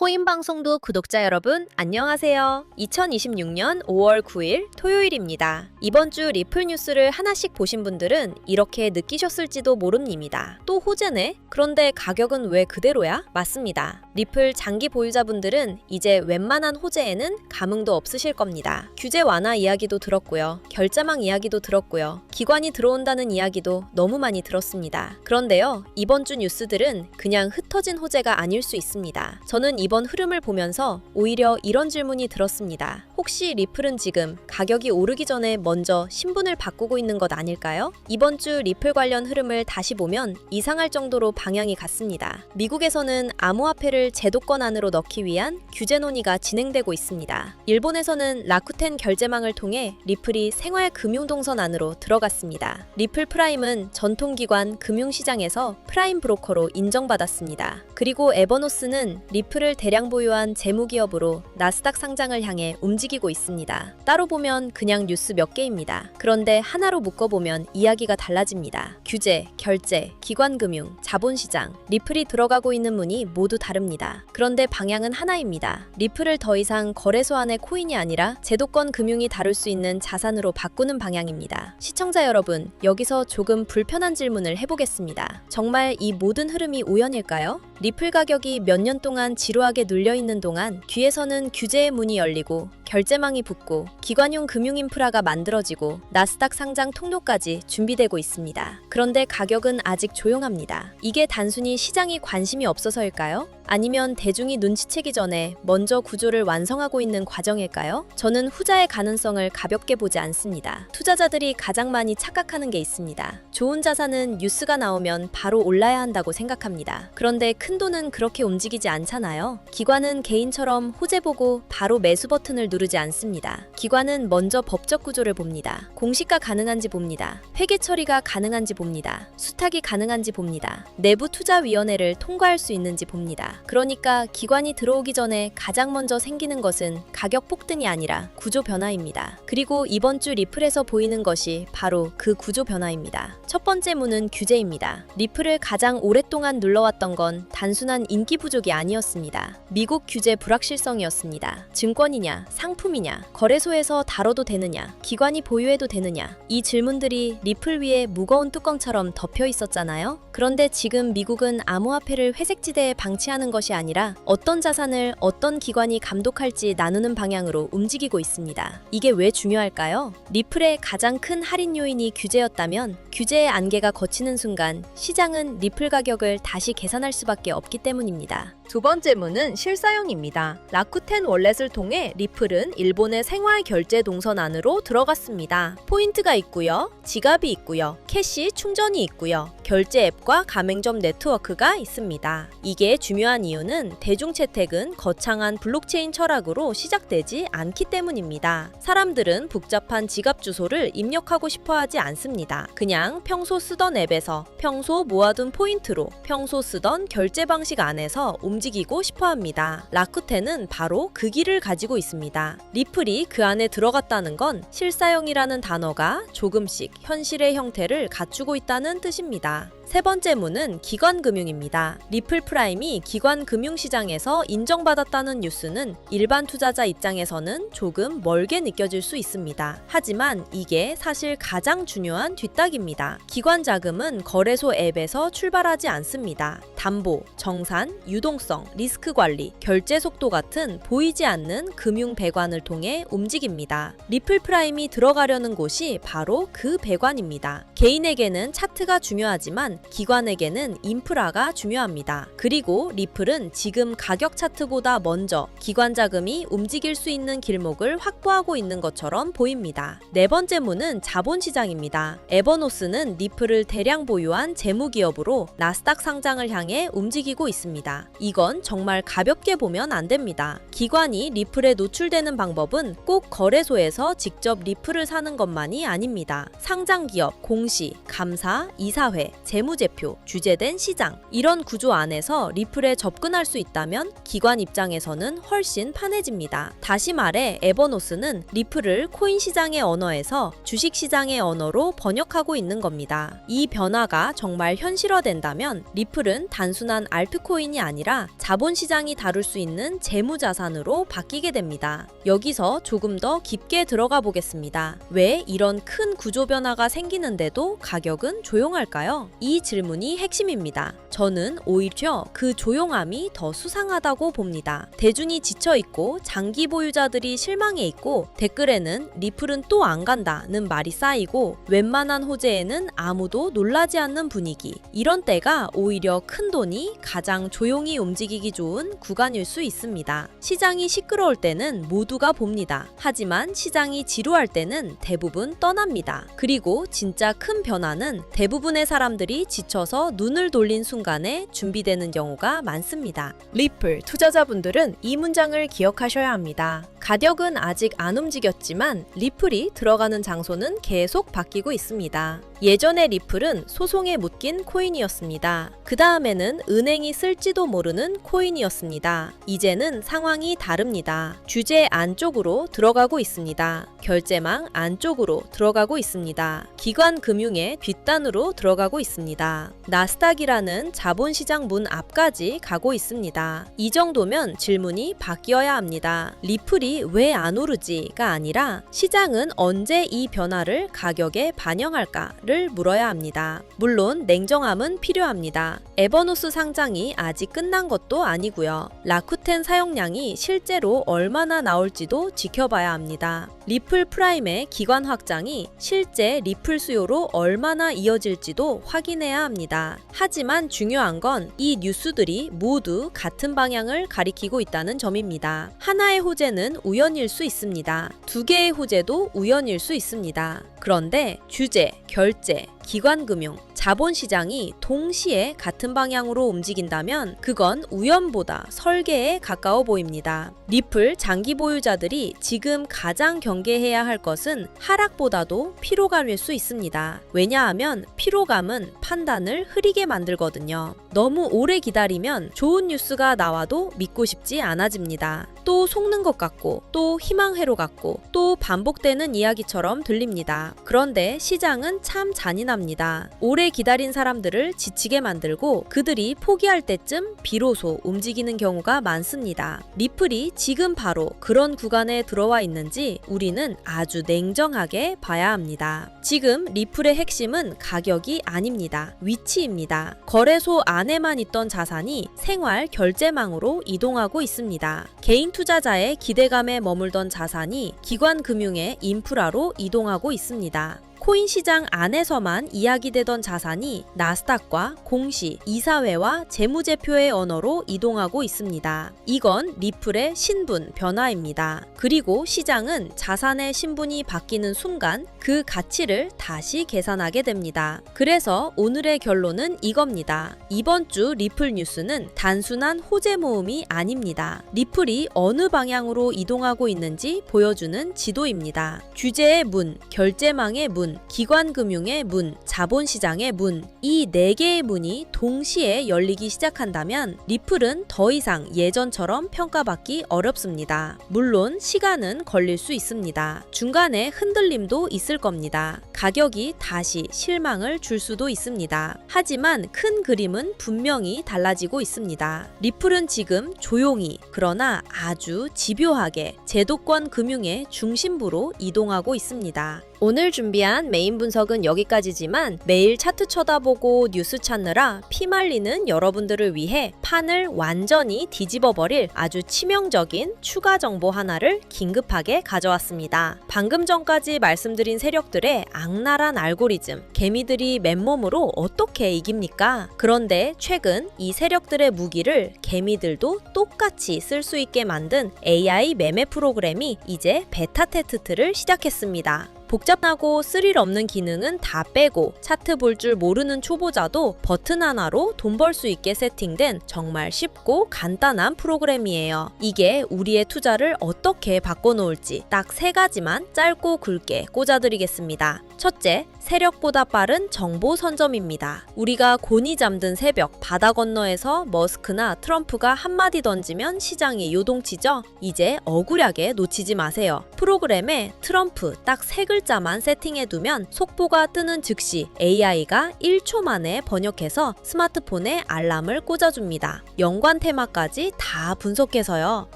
코인 방송도 구독자 여러분 안녕하세요. 2026년 5월 9일 토요일입니다. 이번 주 리플 뉴스를 하나씩 보신 분들은 이렇게 느끼셨을지도 모릅니다. 또 호재네? 그런데 가격은 왜 그대로야? 맞습니다. 리플 장기 보유자분들은 이제 웬만한 호재에는 감흥도 없으실 겁니다. 규제 완화 이야기도 들었고요. 결자망 이야기도 들었고요. 기관이 들어온다는 이야기도 너무 많이 들었습니다. 그런데요, 이번 주 뉴스들은 그냥 흩어진 호재가 아닐 수 있습니다. 저는 이번 흐름을 보면서 오히려 이런 질문이 들었습니다. 혹시 리플은 지금 가격이 오르기 전에 먼저 신분을 바꾸고 있는 것 아닐까요? 이번 주 리플 관련 흐름을 다시 보면 이상할 정도로 방향이 같습니다. 미국에서는 암호화폐를 제도권 안으로 넣기 위한 규제 논의가 진행되고 있습니다. 일본에서는 라쿠텐 결제망을 통해 리플이 생활 금융동선 안으로 들어갔습니다. 리플 프라임은 전통기관 금융시장에서 프라임 브로커로 인정받았습니다. 그리고 에버노스는 리플을 대량 보유한 재무기업으로 나스닥 상장을 향해 움직이고 있습니다. 따로 보면 그냥 뉴스 몇 개입니다. 그런데 하나로 묶어보면 이야기가 달라집니다. 규제, 결제, 기관금융, 자본시장, 리플이 들어가고 있는 문이 모두 다릅니다. 그런데 방향은 하나입니다. 리플을 더 이상 거래소 안의 코인이 아니라 제도권 금융이 다룰 수 있는 자산으로 바꾸는 방향입니다. 시청자 여러분, 여기서 조금 불편한 질문을 해보겠습니다. 정말 이 모든 흐름이 우연일까요? 리플 가격이 몇 년 동안 지루하게 눌려있는 동안 뒤에서는 규제의 문이 열리고 결제망이 붙고 기관용 금융 인프라가 만들어지고 나스닥 상장 통로까지 준비되고 있습니다. 그런데 가격은 아직 조용합니다. 이게 단순히 시장이 관심이 없어서일까요? 아니면 대중이 눈치채기 전에 먼저 구조를 완성하고 있는 과정일까요? 저는 후자의 가능성을 가볍게 보지 않습니다. 투자자들이 가장 많이 착각하는 게 있습니다. 좋은 자산은 뉴스가 나오면 바로 올라야 한다고 생각합니다. 그런데 큰 돈은 그렇게 움직이지 않잖아요. 기관은 개인처럼 호재 보고 바로 매수 버튼을 누르지 않습니다. 기관은 먼저 법적 구조를 봅니다. 공시가 가능한지 봅니다. 회계 처리가 가능한지 봅니다. 수탁이 가능한지 봅니다. 내부 투자위원회를 통과할 수 있는지 봅니다. 그러니까 기관이 들어오기 전에 가장 먼저 생기는 것은 가격 폭등이 아니라 구조 변화입니다. 그리고 이번 주 리플에서 보이는 것이 바로 그 구조 변화입니다. 첫 번째 문은 규제입니다. 리플을 가장 오랫동안 눌러왔던 건 단순한 인기 부족이 아니었습니다. 미국 규제 불확실성이었습니다. 증권이냐, 상품이냐, 거래소에서 다뤄도 되느냐, 기관이 보유해도 되느냐, 이 질문들이 리플 위에 무거운 뚜껑처럼 덮여 있었잖아요. 그런데 지금 미국은 암호화폐를 회색지대에 방치하는 것이 아니라 어떤 자산을 어떤 기관이 감독할지 나누는 방향으로 움직이고 있습니다. 이게 왜 중요할까요? 리플의 가장 큰 할인 요인이 규제였다면 규제의 안개가 걷히는 순간 시장은 리플 가격을 다시 계산할 수밖에 없기 때문입니다. 두 번째 문은 실사용입니다. 라쿠텐 월렛을 통해 리플은 일본의 생활 결제 동선 안으로 들어갔습니다. 포인트가 있고요. 지갑이 있고요. 캐시 충전이 있고요. 결제 앱과 가맹점 네트워크가 있습니다. 이게 중요한 이유는 대중채택은 거창한 블록체인 철학으로 시작되지 않기 때문입니다. 사람들은 복잡한 지갑 주소를 입력하고 싶어 하지 않습니다. 그냥 평소 쓰던 앱에서 평소 모아둔 포인트로 평소 쓰던 결제 방식 안에서 움직이고 싶어 합니다. 라쿠텐은 바로 그 길을 가지고 있습니다. 리플이 그 안에 들어갔다는 건 실사용이라는 단어가 조금씩 현실의 형태를 갖추고 있다는 뜻입니다. 세 번째 문은 기관금융입니다. 리플 프라임이 기관금융시장에서 인정받았다는 뉴스는 일반 투자자 입장에서는 조금 멀게 느껴질 수 있습니다. 하지만 이게 사실 가장 중요한 뒷딱입니다. 기관 자금은 거래소 앱에서 출발하지 않습니다. 담보, 정산, 유동성, 리스크 관리, 결제 속도 같은 보이지 않는 금융 배관을 통해 움직입니다. 리플 프라임이 들어가려는 곳이 바로 그 배관입니다. 개인에게는 차트가 중요하지만 기관에게는 인프라가 중요합니다. 그리고 리플은 지금 가격 차트보다 먼저 기관 자금이 움직일 수 있는 길목을 확보하고 있는 것처럼 보입니다. 네 번째 문은 자본시장입니다. 에버노스는 리플을 대량 보유한 재무기업으로 나스닥 상장을 향해 움직이고 있습니다. 이건 정말 가볍게 보면 안 됩니다. 기관이 리플에 노출되는 방법은 꼭 거래소에서 직접 리플을 사는 것만이 아닙니다. 상장기업, 공시, 감사, 이사회, 재무 재무제표, 주제된 시장. 이런 구조 안에서 리플에 접근할 수 있다면 기관 입장에서는 훨씬 편해집니다. 다시 말해 에버노스는 리플을 코인 시장의 언어에서 주식 시장의 언어로 번역하고 있는 겁니다. 이 변화가 정말 현실화된다면 리플은 단순한 알트코인이 아니라 자본시장이 다룰 수 있는 재무자산으로 바뀌게 됩니다. 여기서 조금 더 깊게 들어가 보겠습니다. 왜 이런 큰 구조 변화가 생기는데도 가격은 조용할까요? 이 질문이 핵심입니다. 저는 오히려 그 조용함이 더 수상하다고 봅니다. 대중이 지쳐있고 장기 보유자들이 실망해 있고 댓글에는 리플은 또 안 간다는 말이 쌓이고 웬만한 호재에는 아무도 놀라지 않는 분위기. 이런 때가 오히려 큰 돈이 가장 조용히 움직이기 좋은 구간일 수 있습니다. 시장이 시끄러울 때는 모두가 봅니다. 하지만 시장이 지루할 때는 대부분 떠납니다. 그리고 진짜 큰 변화는 대부분의 사람들이 지쳐서 눈을 돌린 순간에 준비되는 경우가 많습니다. 리플 투자자분들은 이 문장을 기억하셔야 합니다. 가격은 아직 안 움직였지만 리플이 들어가는 장소는 계속 바뀌고 있습니다. 예전에 리플은 소송에 묶인 코인이었습니다. 그 다음에는 은행이 쓸지도 모르는 코인이었습니다. 이제는 상황이 다릅니다. 규제 안쪽으로 들어가고 있습니다. 결제망 안쪽으로 들어가고 있습니다. 기관 금융의 뒷단으로 들어가고 있습니다. 나스닥이라는 자본시장 문 앞까지 가고 있습니다. 이 정도면 질문이 바뀌어야 합니다. 리플이 왜 안 오르지가 아니라 시장은 언제 이 변화를 가격에 반영할까를 물어야 합니다. 물론 냉정함은 필요합니다. 에버노스 상장이 아직 끝난 것도 아니고요. 라쿠텐 사용량이 실제로 얼마나 나올지도 지켜봐야 합니다. 리플 프라임의 기관 확장이 실제 리플 수요로 얼마나 이어질지도 확인해야 합니다. 하지만 중요한 건 이 뉴스들이 모두 같은 방향을 가리키고 있다는 점입니다. 하나의 호재는 우연일 수 있습니다. 두 개의 호재도 우연일 수 있습니다. 그런데 주제, 결제, 기관금융, 자본시장이 동시에 같은 방향으로 움직인다면 그건 우연보다 설계에 가까워 보입니다. 리플 장기 보유자들이 지금 가장 경계해야 할 것은 하락보다도 피로감일 수 있습니다. 왜냐하면 피로감은 판단을 흐리게 만들거든요. 너무 오래 기다리면 좋은 뉴스가 나와도 믿고 싶지 않아집니다. 또 속는 것 같고 또 희망회로 같고 또 반복되는 이야기처럼 들립니다. 그런데 시장은 참 잔인합니다. 오래 기다린 사람들을 지치게 만들고 그들이 포기할 때쯤 비로소 움직이는 경우가 많습니다. 리플이 지금 바로 그런 구간에 들어와 있는지 우리는 아주 냉정하게 봐야 합니다. 지금 리플의 핵심은 가격이 아닙니다. 위치입니다. 거래소 안에만 있던 자산이 생활 결제망으로 이동하고 있습니다. 개인 투자자의 기대감에 머물던 자산이 기관 금융의 인프라로 이동하고 있습니다. 코인 시장 안에서만 이야기되던 자산이 나스닥과 공시, 이사회와 재무제표의 언어로 이동하고 있습니다. 이건 리플의 신분 변화입니다. 그리고 시장은 자산의 신분이 바뀌는 순간 그 가치를 다시 계산하게 됩니다. 그래서 오늘의 결론은 이겁니다. 이번 주 리플 뉴스는 단순한 호재 모음이 아닙니다. 리플이 어느 방향으로 이동하고 있는지 보여주는 지도입니다. 규제의 문, 결제망의 문, 기관금융의 문, 자본시장의 문, 이 4개의 문이 동시에 열리기 시작한다면 리플은 더 이상 예전처럼 평가받기 어렵습니다. 물론 시간은 걸릴 수 있습니다. 중간에 흔들림도 있을 겁니다. 가격이 다시 실망을 줄 수도 있습니다. 하지만 큰 그림은 분명히 달라지고 있습니다. 리플은 지금 조용히 그러나 아주 집요하게 제도권 금융의 중심부로 이동하고 있습니다. 오늘 준비한 메인 분석은 여기까지지만 매일 차트 쳐다보고 뉴스 찾느라 피말리는 여러분들을 위해 판을 완전히 뒤집어버릴 아주 치명적인 추가 정보 하나를 긴급하게 가져왔습니다. 방금 전까지 말씀드린 세력들의 악랄한 알고리즘, 개미들이 맨몸으로 어떻게 이깁니까? 그런데 최근 이 세력들의 무기를 개미들도 똑같이 쓸 수 있게 만든 AI 매매 프로그램이 이제 베타 테스트를 시작했습니다. 복잡하고 스릴 없는 기능은 다 빼고 차트 볼 줄 모르는 초보자도 버튼 하나로 돈 벌 수 있게 세팅된 정말 쉽고 간단한 프로그램이에요. 이게 우리의 투자를 어떻게 바꿔놓을지 딱 3가지만 짧고 굵게 꽂아드리겠습니다. 첫째, 세력보다 빠른 정보 선점입니다. 우리가 곤히 잠든 새벽 바다 건너에서 머스크나 트럼프가 한마디 던지면 시장이 요동치죠? 이제 억울하게 놓치지 마세요. 프로그램에 트럼프 딱 3글자만 세팅해두면 속보가 뜨는 즉시 AI가 1초 만에 번역해서 스마트폰에 알람을 꽂아줍니다. 연관 테마까지 다 분석해서요.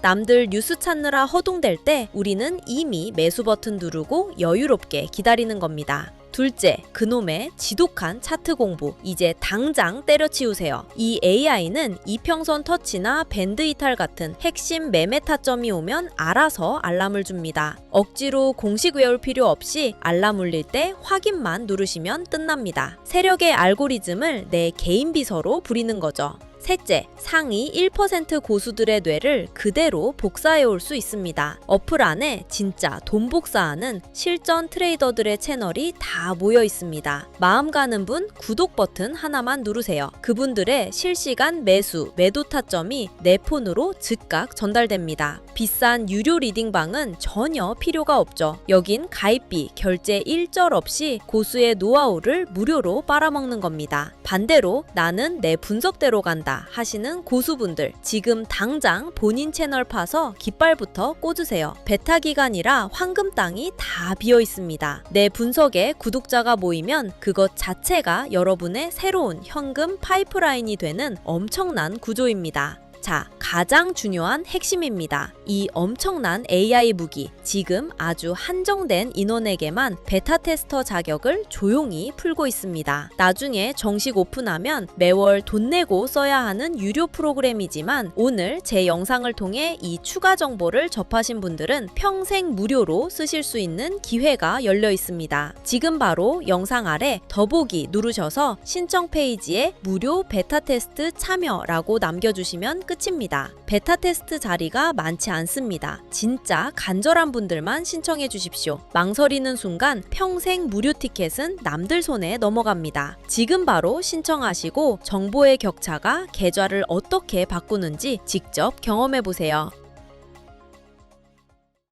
남들 뉴스 찾느라 허둥댈 때 우리는 이미 매수 버튼 누르고 여유롭게 기다리는 겁니다. 둘째, 그놈의 지독한 차트 공부. 이제 당장 때려치우세요. 이 AI는 이평선 터치나 밴드 이탈 같은 핵심 매매 타점이 오면 알아서 알람을 줍니다. 억지로 공식 외울 필요 없이 알람 울릴 때 확인만 누르시면 끝납니다. 세력의 알고리즘을 내 개인 비서로 부리는 거죠. 셋째, 상위 1% 고수들의 뇌를 그대로 복사해 올 수 있습니다. 어플 안에 진짜 돈 복사하는 실전 트레이더들의 채널이 다 모여 있습니다. 마음 가는 분 구독 버튼 하나만 누르세요. 그분들의 실시간 매수, 매도 타점이 내 폰으로 즉각 전달됩니다. 비싼 유료 리딩방은 전혀 필요가 없죠. 여긴 가입비, 결제 일절 없이 고수의 노하우를 무료로 빨아먹는 겁니다. 반대로 나는 내 분석대로 간다 하시는 고수분들, 지금 당장 본인 채널 파서 깃발부터 꽂으세요. 베타 기간이라 황금 땅이 다 비어 있습니다. 내 분석에 구독자가 모이면 그것 자체가 여러분의 새로운 현금 파이프라인이 되는 엄청난 구조입니다. 자, 가장 중요한 핵심입니다. 이 엄청난 AI 무기, 지금 아주 한정된 인원에게만 베타 테스터 자격을 조용히 풀고 있습니다. 나중에 정식 오픈하면 매월 돈 내고 써야 하는 유료 프로그램이지만 오늘 제 영상을 통해 이 추가 정보를 접하신 분들은 평생 무료로 쓰실 수 있는 기회가 열려 있습니다. 지금 바로 영상 아래 더보기 누르셔서 신청 페이지에 무료 베타 테스트 참여라고 남겨주시면 끝입니다. 베타 테스트 자리가 많지 않습니다. 진짜 간절한 분들만 신청해 주십시오. 망설이는 순간 평생 무료 티켓은 남들 손에 넘어갑니다. 지금 바로 신청하시고 정보의 격차가 계좌를 어떻게 바꾸는지 직접 경험해 보세요.